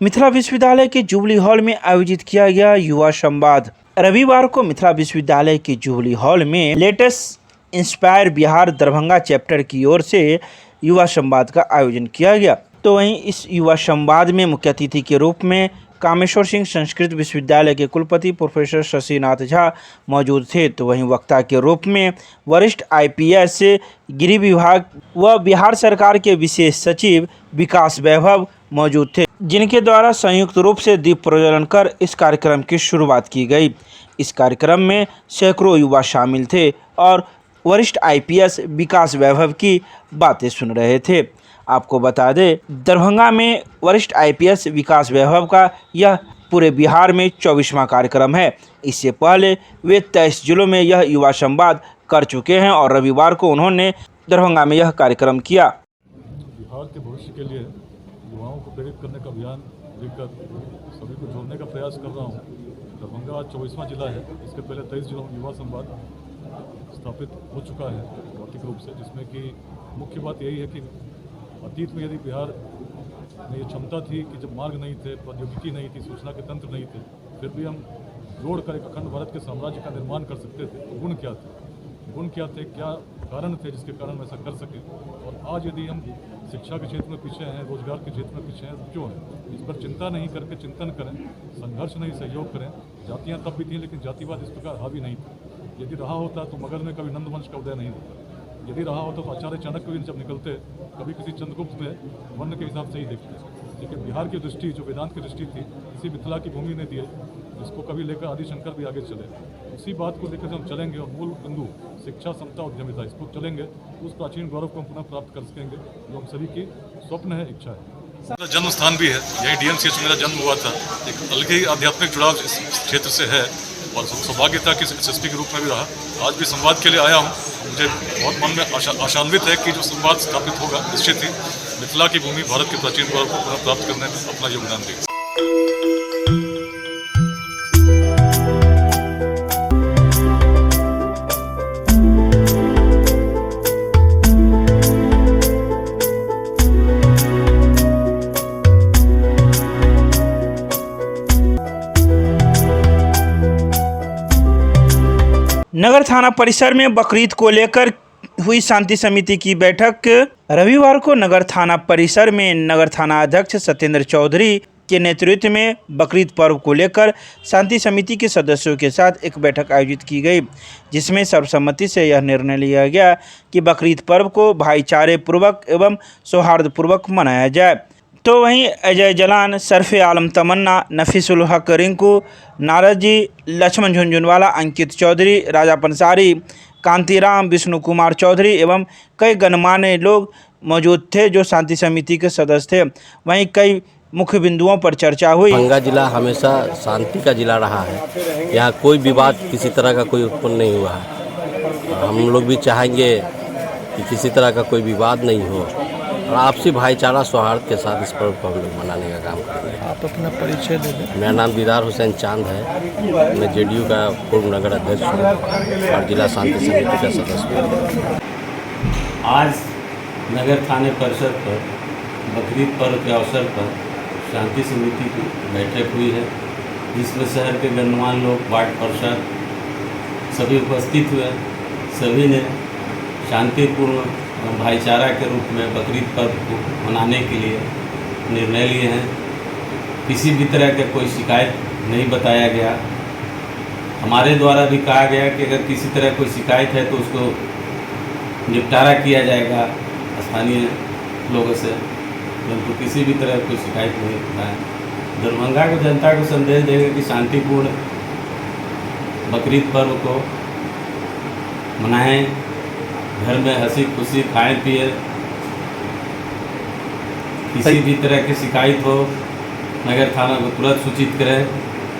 मिथिला विश्वविद्यालय के jubilee hall में आयोजित किया गया युवा संवाद। रविवार को मिथिला विश्वविद्यालय के जुबली हॉल में latest inspire Bihar Darbhanga chapter की ओर से युवा संवाद का आयोजन किया गया। तो वहीं इस युवा संवाद में मुख्य अतिथि के रूप में कामेश्वर सिंह संस्कृत विश्वविद्यालय के कुलपति प्रोफेसर शशिनाथ झा मौजूद थे। तो वहीं वक्ता के रूप में वरिष्ठ IPS गृह विभाग व बिहार सरकार के विशेष सचिव विकास वैभव मौजूद थे, जिनके द्वारा संयुक्त रूप से दीप प्रज्वलन कर इस कार्यक्रम की शुरुआत की गई। इस कार्यक्रम में सैकड़ों युवा शामिल थे और वरिष्ठ IPS विकास वैभव की बातें सुन रहे थे। आपको बता दें, दरभंगा में वरिष्ठ IPS विकास वैभव का यह पूरे बिहार में 24वां कार्यक्रम है। इससे पहले वे 23 जिलों में यह युवा संवाद कर चुके हैं और रविवार को उन्होंने दरभंगा में यह कार्यक्रम किया। बिहार के भविष्य के लिए युवाओं को प्रेरित करने का अभियान लेकर सभी को जोड़ने का प्रयास कर रहा हूँ। दरभंगा आज 24वां जिला है। इसके पहले 23 जिलों में युवा संवाद स्थापित हो चुका है भौतिक रूप से, जिसमें कि मुख्य बात यही है कि अतीत में यदि बिहार में ये क्षमता थी कि जब मार्ग नहीं थे, प्रौद्योगिकी नहीं थी, सूचना के तंत्र नहीं थे, फिर भी हम जोड़कर एक अखंड भारत के साम्राज्य का निर्माण कर सकते थे। तो गुण क्या थे, क्या कारण थे जिसके कारण हम ऐसा कर सके। और आज यदि हम शिक्षा के क्षेत्र में पीछे हैं, रोजगार के क्षेत्र में पीछे हैं, तो क्यों है? इस पर चिंता नहीं करके चिंतन करें, संघर्ष नहीं सहयोग करें। जातियाँ तब भी थी लेकिन जातिवाद इस प्रकार हावी नहीं था। यदि रहा होता तो मगध में कभी नंदवंश का उदय नहीं होता। यदि रहा होता तो आचार्य चाणक्य भी जब निकलते कभी किसी चंद्रगुप्त में वर्ण के हिसाब से ही देखते। लेकिन बिहार की दृष्टि जो वेदांत की दृष्टि थी, इसी मिथिला की भूमि ने दिए, जिसको कभी लेकर आदिशंकर भी आगे चले। उसी बात को लेकर हम चलेंगे और मूल बिंदु शिक्षा, समता, उद्यमिता, इस पर चलेंगे तो उस प्राचीन गौरव को हम पुनः प्राप्त कर सकेंगे जो हम सभी की स्वप्न है, इच्छा है। मेरा जन्म स्थान भी है, यही DMCH में मेरा जन्म हुआ था। एक अलग ही आध्यात्मिक जुड़ाव इस क्षेत्र से है और सौभाग्य था कि SSP के रूप में भी रहा। आज भी संवाद के लिए आया हूँ। मुझे बहुत मन में आशान्वित है कि जो संवाद स्थापित होगा निश्चित ही मिथिला की भूमि भारत के प्राचीन गौरव को पुनः प्राप्त करने में अपना योगदान देगा। नगर थाना परिसर में बकरीद को लेकर हुई शांति समिति की बैठक। रविवार को नगर थाना परिसर में नगर थाना अध्यक्ष सत्येंद्र चौधरी के नेतृत्व में बकरीद पर्व को लेकर शांति समिति के सदस्यों के साथ एक बैठक आयोजित की गई, जिसमें सर्वसम्मति से यह निर्णय लिया गया कि बकरीद पर्व को भाईचारे पूर्वक एवं सौहार्दपूर्वक मनाया जाए। तो वहीं अजय जलान, सरफे आलम तमन्ना, नफीसुल हक रिंकू, नारद जी, लक्ष्मण झुंझुनवाला, अंकित चौधरी, राजा पंसारी, कांतिराम, विष्णु कुमार चौधरी एवं कई गणमान्य लोग मौजूद थे जो शांति समिति के सदस्य थे। वहीं कई मुख्य बिंदुओं पर चर्चा हुई। दरभंगा जिला हमेशा शांति का जिला रहा है। यहाँ कोई विवाद किसी तरह का कोई उत्पन्न नहीं हुआ है। हम लोग भी चाहेंगे कि किसी तरह का कोई विवाद नहीं हो और आपसी भाईचारा सौहार्द के साथ इस पर्व को हम लोग मनाने का काम करेंगे। आप अपना परिचय दे दें। मेरा नाम दीदार हुसैन चांद है। मैं JDU का पूर्व नगर अध्यक्ष हूँ और जिला शांति समिति का सदस्य हूँ। आज नगर थाने परिसर पर बकरीद पर्व के अवसर पर शांति समिति की बैठक हुई है, जिसमें शहर के गणमान्य लोग, वार्ड पार्षद सभी उपस्थित हुए। सभी ने शांतिपूर्ण भाईचारा के रूप में बकरीद पर्व को मनाने के लिए निर्णय लिए हैं। किसी भी तरह का कोई शिकायत नहीं बताया गया। हमारे द्वारा भी कहा गया कि अगर किसी तरह कोई शिकायत है तो उसको निपटारा किया जाएगा स्थानीय लोगों से, परंतु किसी भी तरह कोई शिकायत नहीं बताया। दरभंगा को जनता को संदेश देंगे कि शांतिपूर्ण बकरीद पर्व को मनाएं, घर में हंसी खुशी खाएं पिए। किसी भी तरह की शिकायत हो नगर थाना को तुरंत सूचित करें।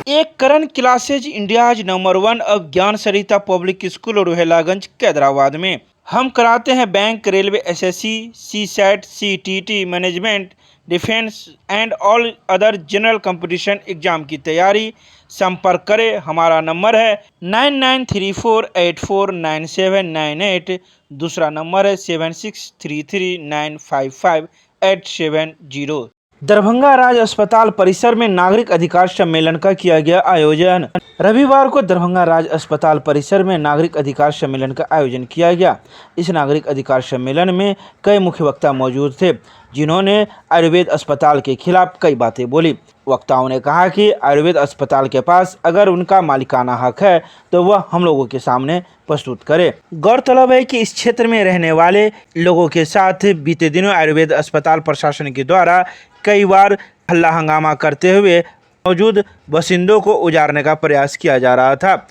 एक करण क्लासेज इंडियाज नंबर 1 ऑफ ज्ञान सरिता पब्लिक स्कूल रोहेलागंज कैदराबाद में हम कराते हैं bank, railway, SSC, CSAT, CTT, management, defence and all other general competition exam की तैयारी। संपर्क करें, हमारा नंबर है 9934849798। दूसरा नंबर है 7633955870। दरभंगा राज अस्पताल परिसर में नागरिक अधिकार सम्मेलन का किया गया आयोजन। रविवार को दरभंगा राज अस्पताल परिसर में नागरिक अधिकार सम्मेलन का आयोजन किया गया। इस नागरिक अधिकार सम्मेलन में कई मुख्य वक्ता मौजूद थे, जिन्होंने आयुर्वेद अस्पताल के खिलाफ कई बातें बोली। वक्ताओं ने कहा कि आयुर्वेद अस्पताल के पास अगर उनका मालिकाना हक है तो वह हम लोगों के सामने प्रस्तुत करे। गौरतलब है कि इस क्षेत्र में रहने वाले लोगों के साथ बीते दिनों आयुर्वेद अस्पताल प्रशासन के द्वारा कई बार हल्ला हंगामा करते हुए मौजूद बासिंदों को उजाड़ने का प्रयास किया जा रहा था,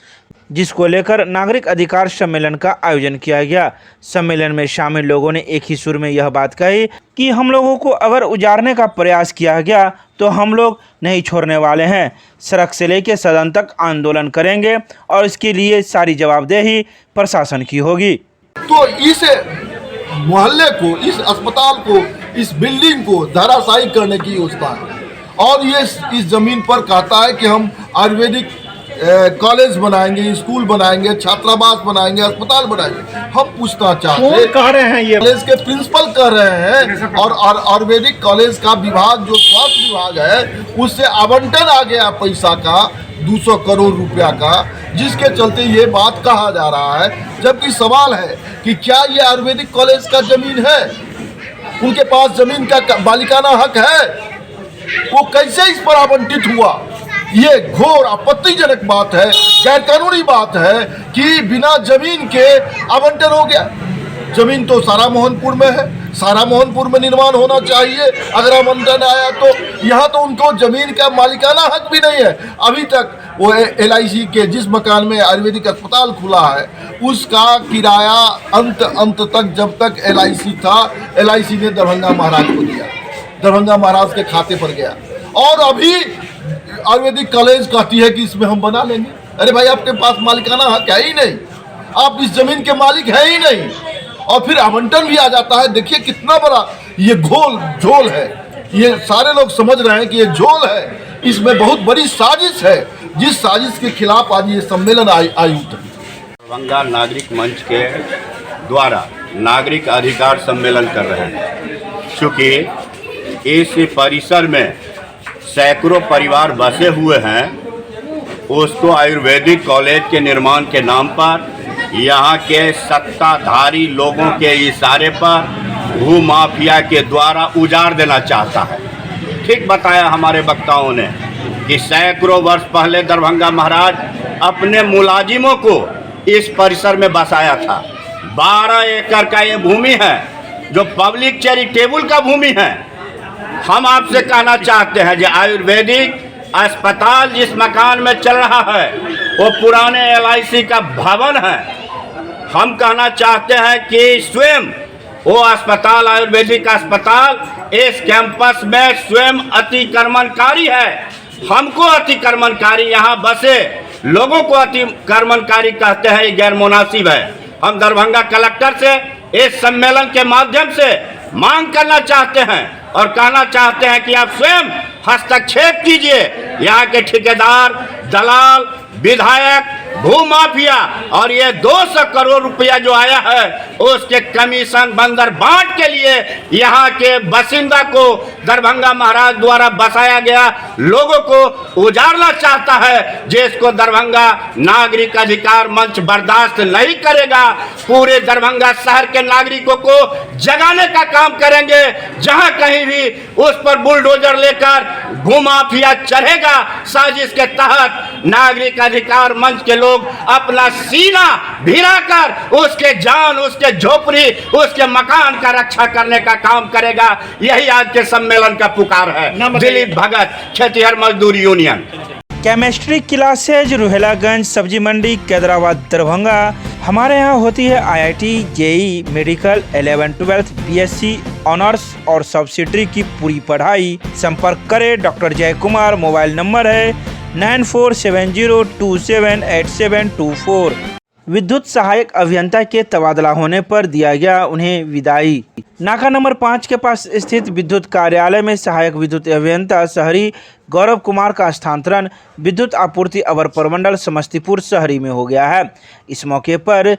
जिसको लेकर नागरिक अधिकार सम्मेलन का आयोजन किया गया। सम्मेलन में शामिल लोगों ने एक ही सुर में यह बात कही कि हम लोगों को अगर उजाड़ने का प्रयास किया गया तो हम लोग नहीं छोड़ने वाले हैं। सड़क से लेकर सदन तक आंदोलन करेंगे और इसके लिए सारी जवाबदेही प्रशासन की होगी। तो इस मोहल्ले को, इस अस्पताल को, इस बिल्डिंग को धराशायी करने की योजना है और ये इस जमीन पर कहता है कि हम आयुर्वेदिक कॉलेज बनाएंगे, स्कूल बनाएंगे, छात्रावास बनाएंगे, अस्पताल बनाएंगे। हम पूछना चाहते हैं, कह रहे हैं ये कॉलेज के प्रिंसिपल कर रहे हैं और आयुर्वेदिक कॉलेज का विभाग जो स्वास्थ्य विभाग है उससे आवंटन आ गया पैसा का 200 करोड़ रुपया का, जिसके चलते ये बात कहा जा रहा है। जबकि सवाल है कि क्या ये आयुर्वेदिक कॉलेज का जमीन है, उनके पास जमीन का मालिकाना हक है, वो कैसे इस पर आवंटित हुआ? ये घोर आपत्तिजनक बात है, गैर कानूनी बात है कि बिना जमीन के आवंटन हो गया। जमीन तो सारा मोहनपुर में है, सारा मोहनपुर में निर्माण होना चाहिए। अगर आवंटन आया तो यहाँ तो उनको जमीन का मालिकाना हक भी नहीं है। अभी तक वो LIC के जिस मकान में आयुर्वेदिक अस्पताल खुला है उसका किराया अंत तक, जब तक LIC था, LIC ने दरभंगा महाराज को दिया, दरभंगा महाराज के खाते पर गया। और अभी आयुर्वेदिक कॉलेज कहती है कि इसमें हम बना लेंगे। अरे भाई, आपके पास मालिकाना हक है ही नहीं, आप इस जमीन के मालिक है ही नहीं, और फिर आवंटन भी आ जाता है। देखिए कितना बड़ा ये झोल है। ये सारे लोग समझ रहे हैं कि ये झोल है, इसमें बहुत बड़ी साजिश है, जिस साजिश के खिलाफ आज ये सम्मेलन आयोजित है। दरभंगा नागरिक मंच के द्वारा नागरिक अधिकार सम्मेलन कर रहे हैं। चूँकि इस परिसर में सैकड़ों परिवार बसे हुए हैं, उसको आयुर्वेदिक कॉलेज के निर्माण के नाम पर यहाँ के सत्ताधारी लोगों के इशारे पर भूमाफिया के द्वारा उजाड़ देना चाहता है। ठीक बताया हमारे वक्ताओं ने कि सैकड़ों वर्ष पहले दरभंगा महाराज अपने मुलाजिमों को इस परिसर में बसाया था। 12 एकड़ का ये भूमि है जो पब्लिक चैरिटेबल का भूमि है। हम आपसे कहना चाहते हैं जो आयुर्वेदिक अस्पताल जिस मकान में चल रहा है वो पुराने LIC का भवन है। हम कहना चाहते हैं कि स्वयं वो अस्पताल, आयुर्वेदिक अस्पताल इस कैंपस में स्वयं अतिक्रमणकारी है। हमको अतिक्रमणकारी, यहाँ बसे लोगों को अतिक्रमणकारी कहते हैं, ये गैर मुनासिब है। हम दरभंगा कलेक्टर से इस सम्मेलन के माध्यम से मांग करना चाहते हैं और कहना चाहते हैं कि आप स्वयं हस्तक्षेप कीजिए। यहाँ के ठेकेदार, दलाल, विधायक, भूमाफिया और ये 200 करोड़ रुपया जो आया है उसके कमीशन बंदर बांट के लिए यहाँ के बासिंदा को दरभंगा महाराज द्वारा बसाया गया लोगों को उजाड़ना चाहता है, जिसको दरभंगा नागरिक अधिकार मंच बर्दाश्त नहीं करेगा। पूरे दरभंगा शहर के नागरिकों को जगाने का काम करेंगे। जहाँ कहीं भी उस पर बुलडोजर लेकर भूमाफिया चढ़ेगा, साजिश के तहत नागरिक अधिकार मंच के लोग अपना सीना भिड़ाकर उसके जान, उसके झोपड़ी, उसके मकान का रक्षा करने का काम करेगा। यही आज के सम्मेलन का पुकार है। दिलीप भगत, खेतिहर मजदूर यूनियन। केमिस्ट्री क्लासेज रुहेलागंज सब्जी मंडी कैदराबाद दरभंगा। हमारे यहाँ होती है IIT, JEE, medical, 11, 12, BSc honours और सब्सिडरी की पूरी पढ़ाई। संपर्क करें डॉक्टर जय कुमार। मोबाइल नंबर है 9470278724। विद्युत सहायक अभियंता के तबादला होने पर दिया गया उन्हें विदाई। नाका नंबर 5 के पास स्थित विद्युत कार्यालय में सहायक विद्युत अभियंता शहरी गौरव कुमार का स्थानांतरण विद्युत आपूर्ति अवर प्रमंडल समस्तीपुर शहरी में हो गया है। इस मौके पर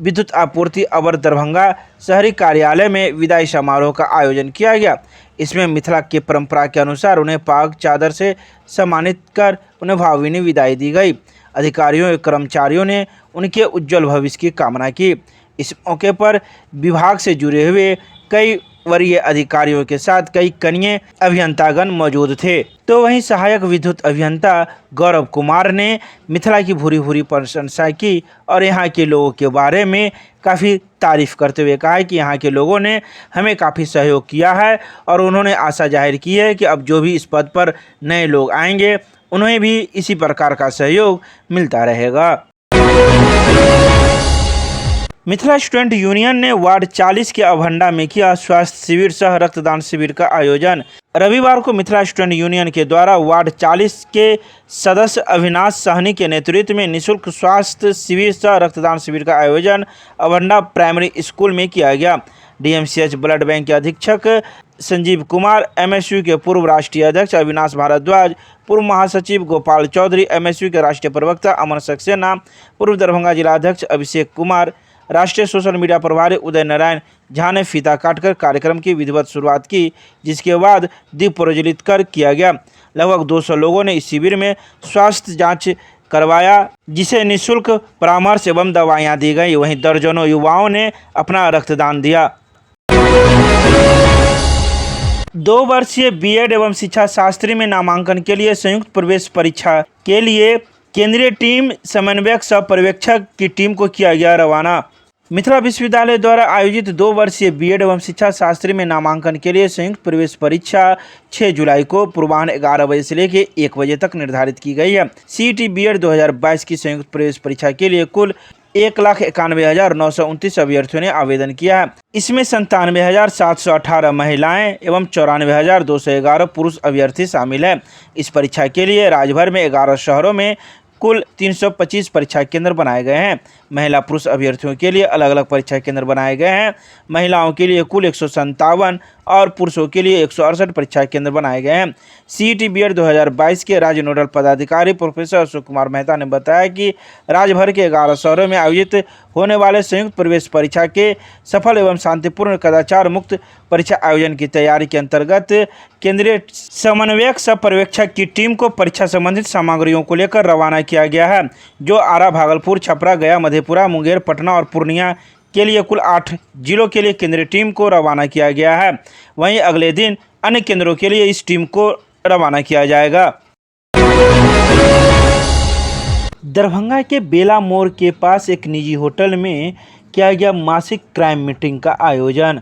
विद्युत आपूर्ति अवर दरभंगा शहरी कार्यालय में विदाई समारोह का आयोजन किया गया। इसमें मिथिला की परंपरा के अनुसार उन्हें पाग चादर से सम्मानित कर उन्हें भावभीनी विदाई दी गई। अधिकारियों एवं कर्मचारियों ने उनके उज्जवल भविष्य की कामना की। इस मौके पर विभाग से जुड़े हुए कई वरीय अधिकारियों के साथ कई कनीय अभियंतागण मौजूद थे। तो वहीं सहायक विद्युत अभियंता गौरव कुमार ने मिथिला की भूरी भूरी प्रशंसा की और यहाँ के लोगों के बारे में काफ़ी तारीफ करते हुए कहा कि यहाँ के लोगों ने हमें काफ़ी सहयोग किया है और उन्होंने आशा जाहिर की है कि अब जो भी इस पद पर नए लोग आएंगे उन्हें भी इसी प्रकार का सहयोग मिलता रहेगा। मिथिला स्टूडेंट यूनियन ने वार्ड 40 के अभंडा में किया स्वास्थ्य शिविर सह रक्तदान शिविर का आयोजन। रविवार को मिथिला स्टूडेंट यूनियन के द्वारा वार्ड 40 के सदस्य अविनाश साहनी के नेतृत्व में निःशुल्क स्वास्थ्य शिविर सह रक्तदान शिविर का आयोजन अभंडा प्राइमरी स्कूल में किया गया। डीएमसीएच ब्लड बैंक के अधीक्षक संजीव कुमार, एमएसयू के पूर्व राष्ट्रीय अध्यक्ष अविनाश भारद्वाज, पूर्व महासचिव गोपाल चौधरी, एमएसयू के राष्ट्रीय प्रवक्ता अमन सक्सेना, पूर्व दरभंगा जिला अध्यक्ष अभिषेक कुमार, राष्ट्रीय सोशल मीडिया प्रभारी उदय नारायण झा ने फीता काटकर कार्यक्रम की विधिवत शुरुआत की, जिसके बाद दीप प्रज्वलित कर किया गया। लगभग 200 लोगों ने इस शिविर में स्वास्थ्य जांच करवाया, जिसे निःशुल्क परामर्श एवं दवाइयां दी गई। वहीं दर्जनों युवाओं ने अपना रक्तदान दिया। 2 वर्षीय बीएड एवं शिक्षा शास्त्री में नामांकन के लिए संयुक्त प्रवेश परीक्षा के लिए केंद्रीय टीम समन्वयक सह पर्यवेक्षक की टीम को किया गया रवाना। मिथिला विश्वविद्यालय द्वारा आयोजित 2 वर्षीय बीएड एवं शिक्षा शास्त्री में नामांकन के लिए संयुक्त प्रवेश परीक्षा 6 जुलाई को पूर्वाह्न 11 बजे से लेकर 1 बजे तक निर्धारित की गई है। सीईटी बीएड 2022 की संयुक्त प्रवेश परीक्षा के लिए कुल 1,91,929 अभ्यर्थियों ने आवेदन किया है। इसमें 97,718 महिलाएं एवं 94,211 पुरुष अभ्यर्थी शामिल हैं। इस परीक्षा के लिए राज्य भर में 11 शहरों में कुल 325 परीक्षा केंद्र बनाए गए हैं। महिला पुरुष अभ्यर्थियों के लिए अलग अलग परीक्षा केंद्र बनाए गए हैं। महिलाओं के लिए कुल 157 और पुरुषों के लिए 168 परीक्षा केंद्र बनाए गए हैं। सीईटी बीएड 2022 के राज्य नोडल पदाधिकारी प्रोफेसर अशोक कुमार मेहता ने बताया कि राज्य भर के 11 शहरों में आयोजित होने वाले संयुक्त प्रवेश परीक्षा के सफल एवं शांतिपूर्ण कदाचार मुक्त परीक्षा आयोजन की तैयारी के अंतर्गत केंद्रीय समन्वयक सह पर्यवेक्षक की टीम को परीक्षा संबंधित सामग्रियों को लेकर रवाना किया गया है, जो आरा, भागलपुर, छपरा, गया, मधेपुरा, मुंगेर, पटना और पूर्णिया के लिए कुल 8 जिलों के लिए केंद्रीय टीम को रवाना किया गया है। वहीं अगले दिन अन्य केंद्रों के लिए इस टीम को रवाना किया जाएगा। दरभंगा के बेला मोड़ के पास एक निजी होटल में किया गया मासिक क्राइम मीटिंग का आयोजन।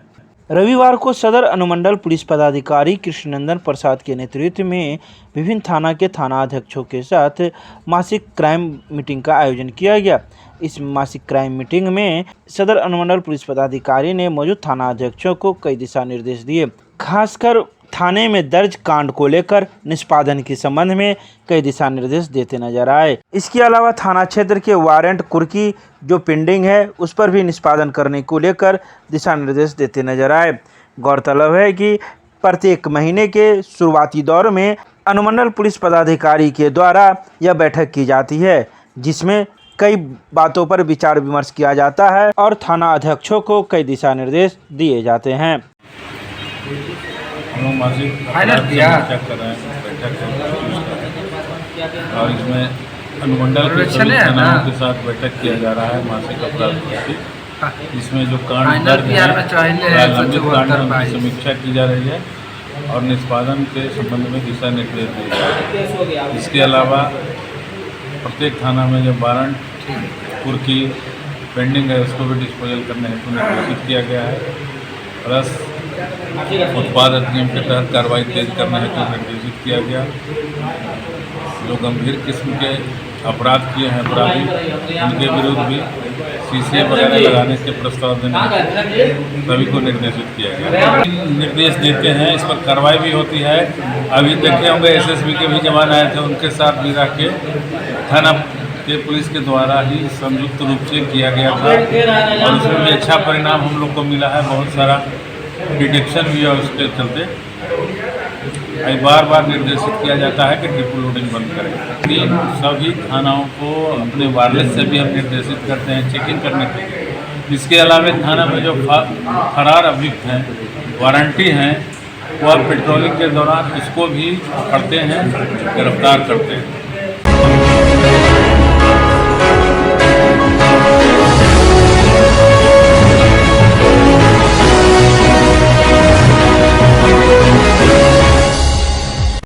रविवार को सदर अनुमंडल पुलिस पदाधिकारी कृष्णनंदन प्रसाद के नेतृत्व में विभिन्न थाना के थानाध्यक्षों के साथ मासिक क्राइम मीटिंग का आयोजन किया गया। इस मासिक क्राइम मीटिंग में सदर अनुमंडल पुलिस पदाधिकारी ने मौजूद थानाध्यक्षों को कई दिशा निर्देश दिए। खासकर थाने में दर्ज कांड को लेकर निष्पादन के संबंध में कई दिशा निर्देश देते नजर आए। इसके अलावा थाना क्षेत्र के वारंट कुर्की जो पेंडिंग है उस पर भी निष्पादन करने को लेकर दिशा निर्देश देते नजर आए। गौरतलब है कि प्रत्येक महीने के शुरुआती दौर में अनुमंडल पुलिस पदाधिकारी के द्वारा यह बैठक की जाती है, जिसमें कई बातों पर विचार विमर्श किया जाता है और थाना अध्यक्षों को कई दिशा निर्देश दिए जाते हैं। हम लोग मासिक समीक्षा कर रहे हैं, बैठक और इसमें अनुमंडल के सभी थानाओं के साथ बैठक किया जा रहा है। मासिक अपराध इसमें जो कांड दर्ज है, लंबित कांड की समीक्षा की जा रही है और निष्पादन के संबंध में दिशा निर्देश दिए जा रहे हैं। इसके अलावा प्रत्येक थाना में जो वारंट कुर्की पेंडिंग है उसको भी डिस्पोजल करने हेतु निर्देशित किया गया है। प्लस उत्पाद अधिनियम के तहत कार्रवाई तेज करने हेतु निर्देशित किया गया। जो गंभीर किस्म के अपराध किए हैं अपराधी, उनके विरुद्ध भी सीसीए वगैरह लगाने के प्रस्ताव देने सभी को निर्देशित किया गया। निर्देश देते हैं, इस पर कार्रवाई भी होती है। अभी देखे होंगे एसएसबी के भी जवान आए थे, उनके साथ भी रह के थाना के पुलिस के द्वारा ही संयुक्त रूप से किया गया था और उसमें भी अच्छा परिणाम हम लोग को मिला है। बहुत सारा डिटेक्शन भी है, उसके चलते बार बार निर्देशित किया जाता है कि ट्रिपल लोडिंग बंद करें। सभी थानाओं को अपने वायरलेस से भी हम निर्देशित करते हैं चेकिंग करने के लिए। इसके अलावा थाना में जो फरार अभियुक्त हैं, वारंटी हैं, वह पेट्रोलिंग के दौरान इसको भी पकड़ते हैं, गिरफ्तार करते हैं।